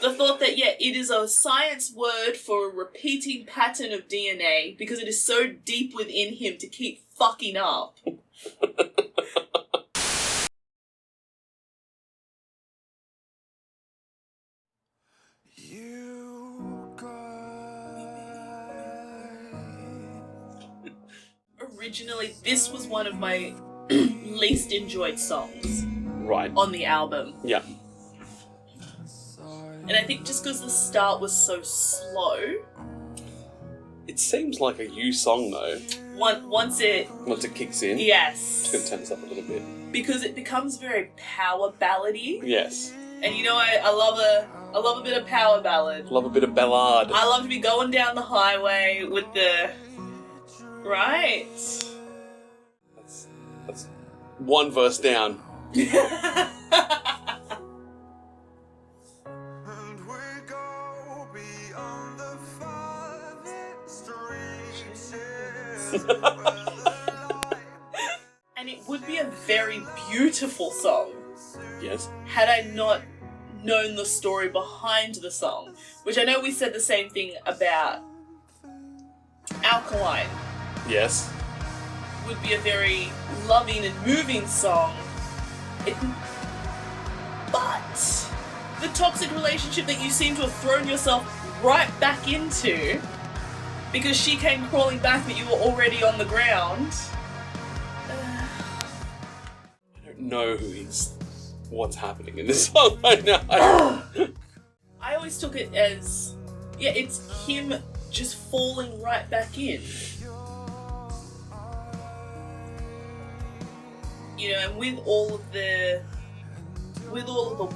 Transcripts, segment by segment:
The thought that, yeah, it is a science word for a repeating pattern of DNA because it is so deep within him to keep fucking up. Originally, this was one of my least enjoyed songs. Right. On the album. Yeah. And I think just because the start was so slow. It seems like a you song though. Once it kicks in. Yes. Just gonna turn this up a little bit. Because it becomes very power ballady. Yes. And you know, I love a bit of power ballad. Love a bit of ballad. I love to be going down the highway with the... Right? That's one verse down. And it would be a very beautiful song. Yes. Had I not known the story behind the song. Which I know we said the same thing about Alkaline. Yes. Would be a very loving and moving song. But the toxic relationship that you seem to have thrown yourself right back into because she came crawling back but you were already on the ground. I don't know what's happening in this song right now. I always took it as, yeah, it's him just falling right back in. You know, and with all of the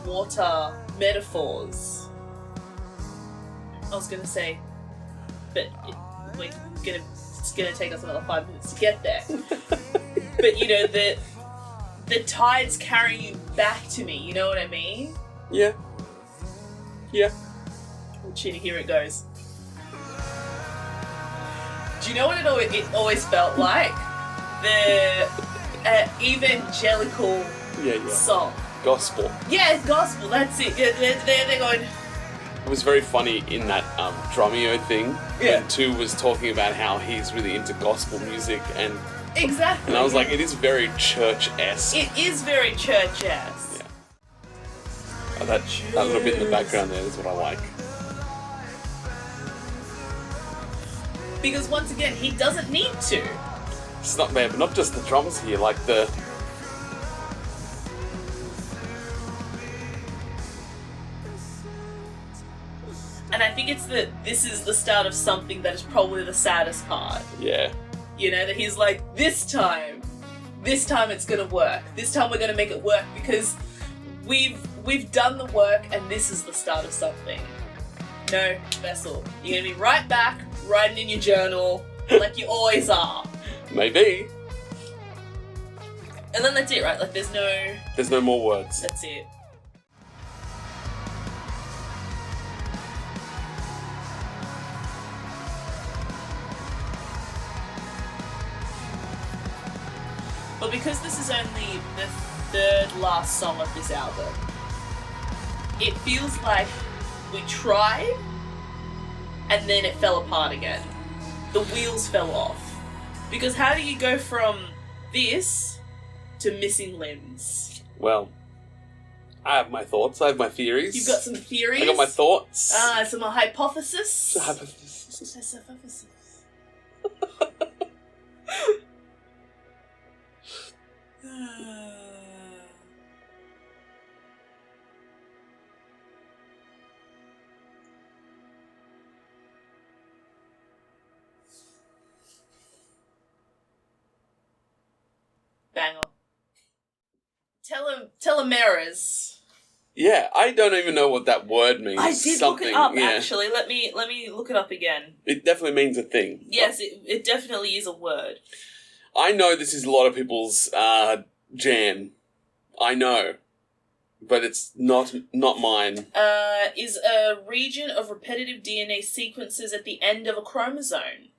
water metaphors, I was gonna say, but it's gonna take us another 5 minutes to get there. But you know, the tides carry you back to me. You know what I mean? Yeah. Yeah. Oh, Chitty, here it goes. Do you know what it always felt like? The evangelical song. Gospel. Yeah, gospel, that's it. Yeah, they're going... It was very funny in that Drumeo thing. Yeah. When Tu was talking about how he's really into gospel music and... Exactly. And I was like, it is very church-esque. It is very church-esque. Yeah. Oh, that little bit in the background there is what I like. Because once again, he doesn't need to. It's not bad, but not just the drums here, like the... And I think it's that this is the start of something that is probably the saddest part. Yeah. You know, that he's like, this time it's gonna work. This time we're gonna make it work because we've done the work and this is the start of something. No, Vessel. You're gonna be right back, writing in your journal, like you always are. Maybe. And then that's it, right? Like there's no more words. That's it. But because this is only the third last song of this album, it feels like we tried and then it fell apart again. The wheels fell off. Because how do you go from this to Missing Limbs? Well, I have my thoughts. I have my theories. You've got some theories? I got my thoughts. Some hypothesis? Hypothesis. Banger. Telomeres. Yeah, I don't even know what that word means. I did look it up, actually. Let me look it up again. It definitely means a thing. Yes, it definitely is a word. I know this is a lot of people's jam. I know. But it's not mine. Is a region of repetitive DNA sequences at the end of a chromosome.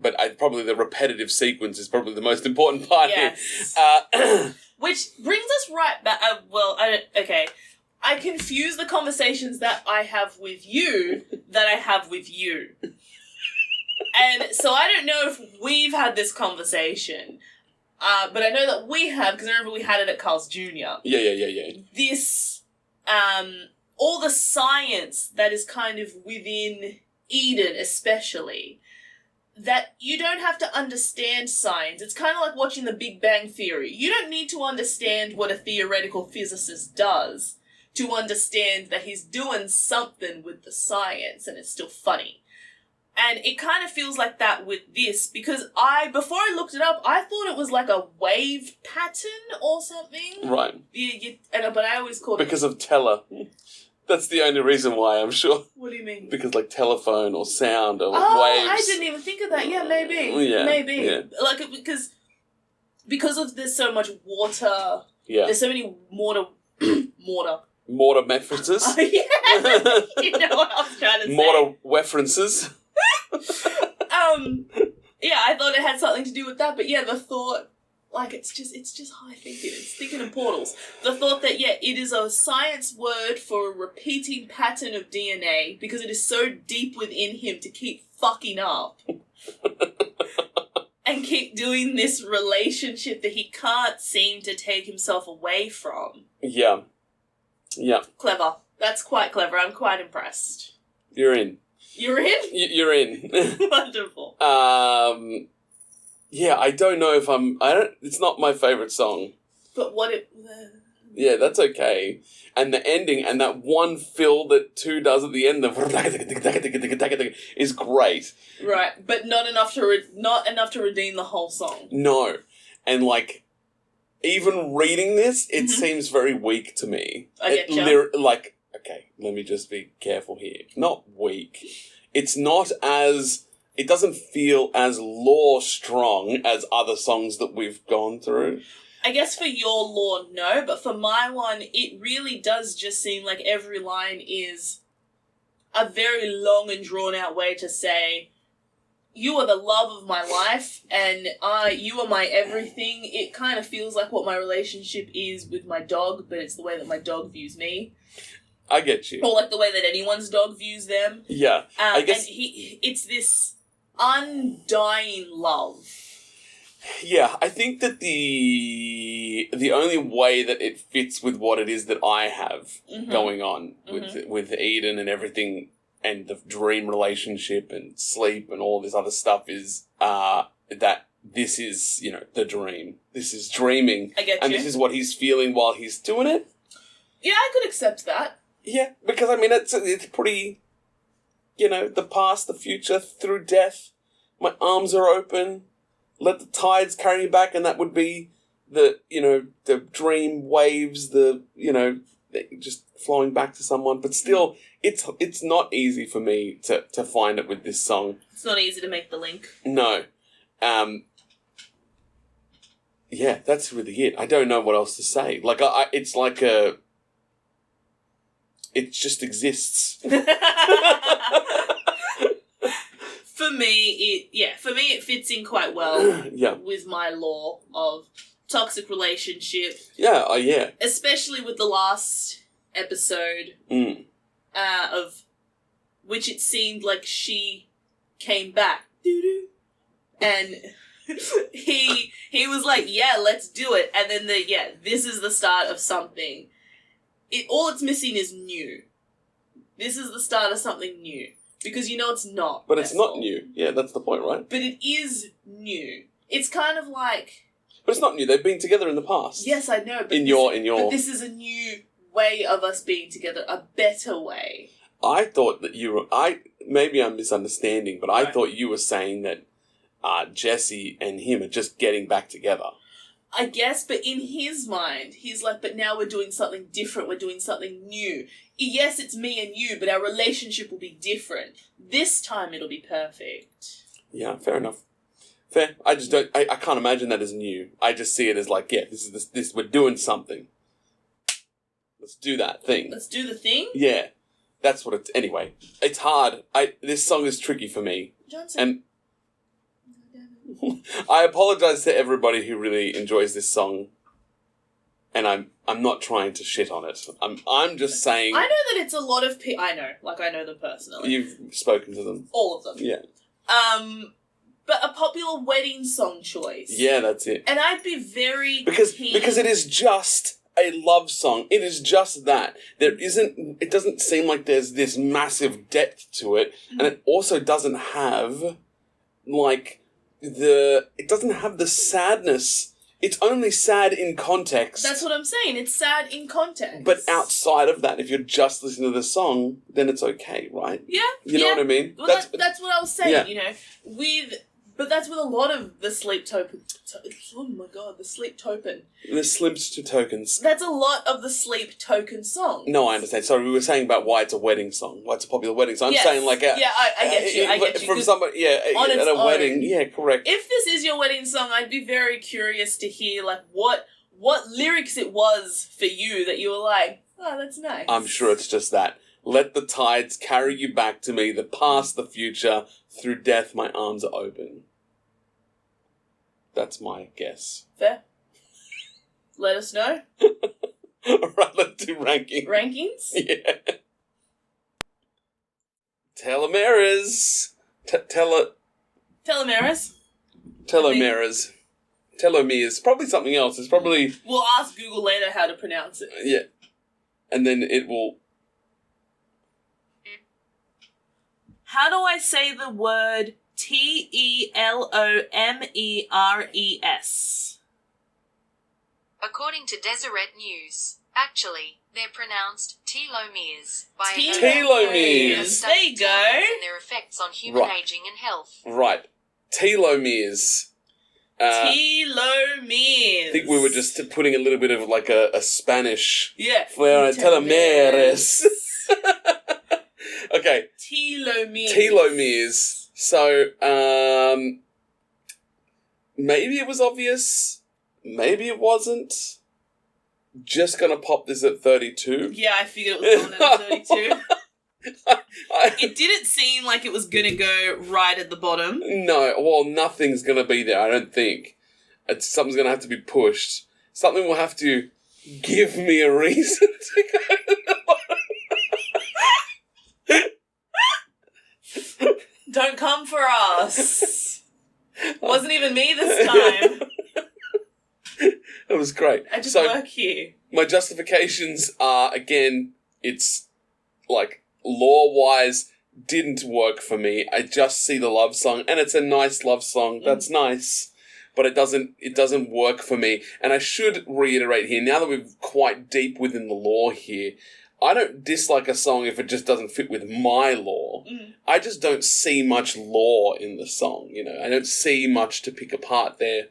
But probably the repetitive sequence is probably the most important part yes. here. Which brings us right back... okay. I confuse the conversations that I have with you that I have with you. And so I don't know if we've had this conversation, but I know that we have, because I remember we had it at Carl's Jr. Yeah. This, all the science that is kind of within Eden especially, that you don't have to understand science. It's kind of like watching The Big Bang Theory. You don't need to understand what a theoretical physicist does to understand that he's doing something with the science, and it's still funny. And it kind of feels like that with this, because before I looked it up, I thought it was like a wave pattern or something. Right. But I always called it... Because of That's the only reason why, I'm sure. What do you mean? Because, like, telephone or sound or waves. I didn't even think of that. Yeah, maybe. Yeah. Maybe. Yeah. Like, because of there's so much water. Yeah. There's so many mortar. Mortar references. Yeah. You know what I was trying to say. Mortar references. Yeah, I thought it had something to do with that, but yeah, the thought, like, it's just high thinking. It's thinking in portals. The thought that, yeah, it is a science word for a repeating pattern of DNA because it is so deep within him to keep fucking up. And keep doing this relationship that he can't seem to take himself away from. Yeah. Yeah. Clever. That's quite clever. I'm quite impressed. You're in. You're in? You're in. Wonderful. Yeah, I don't know if it's not my favourite song. But what it... Yeah, that's okay. And the ending and that one fill that 2 does at the end of is great. Right, but not enough to redeem the whole song. No. And, like, even reading this, it seems very weak to me. I getcha. Like, okay, let me just be careful here. Not weak. It's not as... It doesn't feel as lore strong as other songs that we've gone through. I guess for your lore, no, but for my one, it really does just seem like every line is a very long and drawn-out way to say, you are the love of my life, and you are my everything. It kind of feels like what my relationship is with my dog, but it's the way that my dog views me. I get you. Or like the way that anyone's dog views them. Yeah. I guess... And it's this undying love. Yeah, I think that the only way that it fits with what it is that I have going on with Eden and everything and the dream relationship and sleep and all this other stuff is that this is, the dream. This is dreaming. I get and you. This is what he's feeling while he's doing it. Yeah, I could accept that. Yeah, because, I mean, it's pretty, the past, the future, through death. My arms are open. Let the tides carry me back, and that would be the dream waves, just flowing back to someone. But still, it's not easy for me to find it with this song. It's not easy to make the link. No. Yeah, that's really it. I don't know what else to say. Like, it's like it just exists. For me, it fits in quite well with my lore of toxic relationship. Yeah, yeah. Especially with the last episode of which it seemed like she came back. And he was like, yeah, let's do it. And then this is the start of something. All it's missing is new. This is the start of something new. Because it's not. But it's not new. Yeah, that's the point, right? But it is new. It's kind of like... But it's not new. They've been together in the past. Yes, I know. But But this is a new way of us being together. A better way. I thought that you were... Maybe I'm misunderstanding, but I thought you were saying that Jesse and him are just getting back together. I guess, but in his mind, he's like, but now we're doing something different. We're doing something new. Yes, it's me and you, but our relationship will be different. This time it'll be perfect. Yeah, fair enough. Fair. I just don't... I can't imagine that as new. I just see it as like, yeah, this we're doing something. Let's do that thing. Let's do the thing? Yeah. That's what it's... Anyway, it's hard. This song is tricky for me. Johnson. And I apologise to everybody who really enjoys this song. And I'm not trying to shit on it. I'm just saying... I know that it's a lot of people... I know them personally. You've spoken to them. All of them. Yeah. But a popular wedding song choice. Yeah, that's it. And I'd be very because keen... Because it is just a love song. It is just that. It doesn't seem like there's this massive depth to it. And it also doesn't have, it doesn't have the sadness. It's only sad in context. That's what I'm saying. It's sad in context. But outside of that, if you're just listening to the song, then it's okay, right? Yeah. You know what I mean? Well, that's what I was saying, you know. But that's with a lot of the sleep token. Oh my god, the sleep token. The slims tokens. That's a lot of the sleep token songs. No, I understand. Sorry, we were saying about why it's a wedding song. Why it's a popular wedding song. I'm saying I get you. From somebody, at a wedding. Yeah, correct. If this is your wedding song, I'd be very curious to hear what lyrics it was for you that you were like, oh, that's nice. I'm sure it's just that. Let the tides carry you back to me, the past, the future. Through death, my arms are open. That's my guess. Fair. Let us know. Alright, let's do rankings. Rankings? Yeah. Telomeres. Telomeres. Telomeres. Probably something else. It's probably... We'll ask Google later how to pronounce it. Yeah. And then it will... How do I say the word Telomeres? According to Deseret News, actually, they're pronounced telomeres. Telomeres. There you go. And their effects on human aging and health. Right. Telomeres. Telomeres. I think we were just putting a little bit of like a Spanish flair on it. Telomeres. Okay. Telomeres. So, maybe it was obvious. Maybe it wasn't. Just gonna pop this at 32. Yeah, I figured it was going at 32. It didn't seem like it was gonna go right at the bottom. No, well, nothing's gonna be there, I don't think. Something's gonna have to be pushed. Something will have to give me a reason to go to the bottom. Don't come for us. Wasn't even me this time. That was great. I just work here. My justifications are, again, it's like lore-wise didn't work for me. I just see the love song, and it's a nice love song. That's nice. But it doesn't work for me. And I should reiterate here, now that we're quite deep within the lore here, I don't dislike a song if it just doesn't fit with my lore. I just don't see much lore in the song, you know. I don't see much to pick apart there.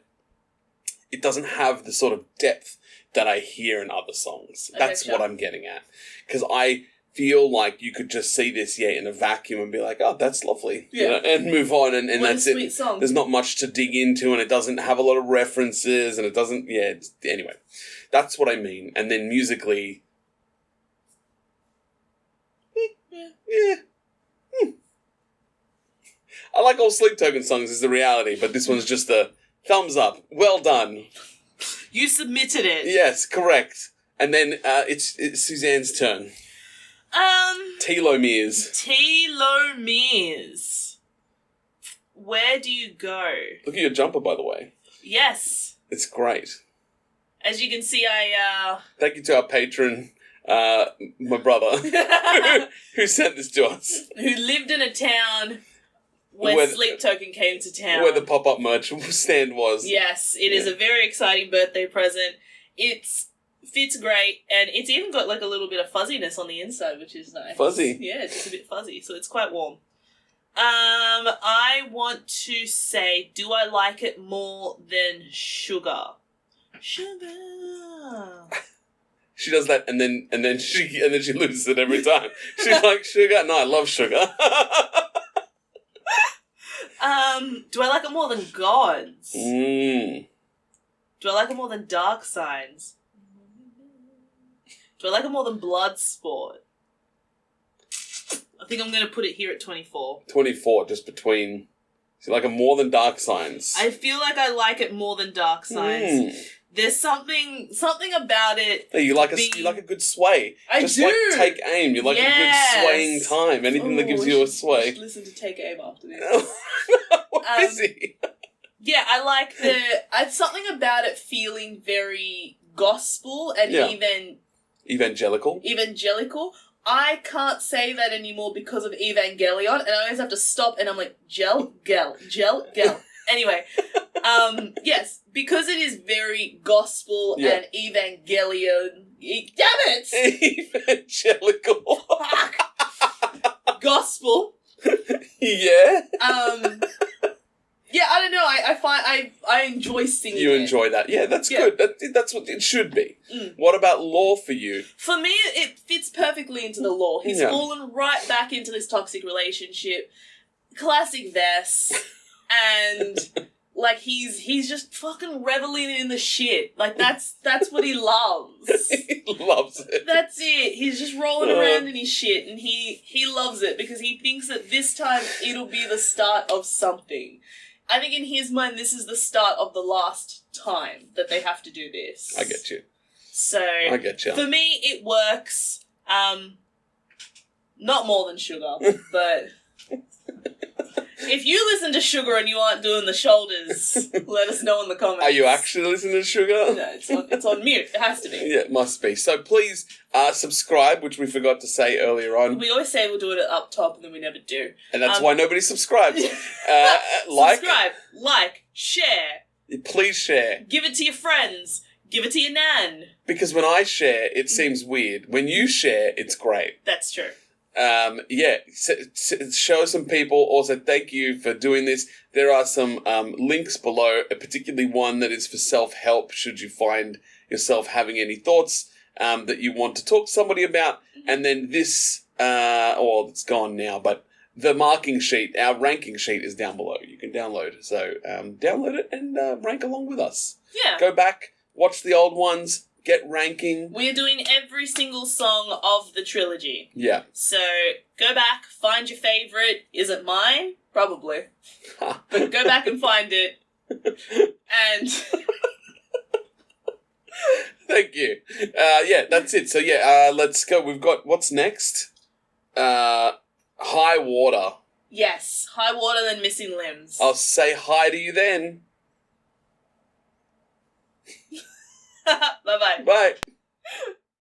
It doesn't have the sort of depth that I hear in other songs. That's what I'm getting at. Because I feel like you could just see this, in a vacuum and be like, oh, that's lovely. Yeah. You know, and move on, and that's sweet it. Song. There's not much to dig into, and it doesn't have a lot of references, and it doesn't, anyway. That's what I mean. And then musically... I like all Sleep Token songs is the reality, but this one's just a thumbs up. Well done. You submitted it. Yes, correct. And then it's Sussan's turn. Telomeres. Telomeres. Where do you go? Look at your jumper, by the way. Yes. It's great. As you can see, I... Thank you to our patron, my brother, who sent this to us. Who lived in a town where Sleep Token came to town. Where the pop-up merch stand was. Yes, it is a very exciting birthday present. It fits great, and it's even got like a little bit of fuzziness on the inside, which is nice. Fuzzy? Yeah, it's just a bit fuzzy, so it's quite warm. I want to say, do I like it more than sugar? Sugar. She does that, and then she loses it every time. She's like, sugar? No, I love sugar. Do I like it more than gods? Do I like it more than dark signs? Do I like it more than blood sport? I think I'm going to put it here at 24. 24, just between... So you like it more than dark signs? I feel like I like it more than dark signs. There's something about it. Hey, you like a good sway. I Just do. like Take Aim. You like a good swaying time. Anything that gives you a sway. We should listen to Take Aim after this. We're busy. Yeah, I like something about it feeling very gospel and even evangelical. I can't say that anymore because of Evangelion, and I always have to stop and I'm like, gel. Anyway, yes, because it is very gospel and Evangelion. Damn it! Evangelical. Fuck. Gospel. Yeah. Yeah, I don't know. I find I enjoy singing. You enjoy that? Yeah, that's good. That's what it should be. What about lore for you? For me, it fits perfectly into the lore. He's fallen right back into this toxic relationship. Classic Vess. And like he's just fucking reveling in the shit. Like that's what he loves. He loves it. That's it. He's just rolling around in his shit, and he loves it because he thinks that this time it'll be the start of something. I think in his mind this is the start of the last time that they have to do this. I get you. So I get you. For me it works. Not more than Sugar, but if you listen to Sugar and you aren't doing the shoulders, let us know in the comments. Are you actually listening to Sugar? No, it's on mute. It has to be. Yeah, it must be. So please subscribe, which we forgot to say earlier on. We always say we'll do it up top and then we never do. And that's why nobody subscribes. Subscribe, like, share. Please share. Give it to your friends. Give it to your nan. Because when I share, it seems weird. When you share, it's great. That's true. Show some people. Also, thank you for doing this. There are some links below, particularly one that is for self-help, should you find yourself having any thoughts that you want to talk to somebody about. And then this, it's gone now, but the marking sheet, our ranking sheet is down below. You can download. So download it and rank along with us. Yeah. Go back, watch the old ones, get ranking. We're doing every single song of the trilogy. Yeah. So go back, find your favourite. Is it mine? Probably. But go back and find it. And thank you. That's it. So let's go. We've got, what's next? High Water. Yes, High Water then Missing Limbs. I'll say hi to you then. Bye-bye. Bye.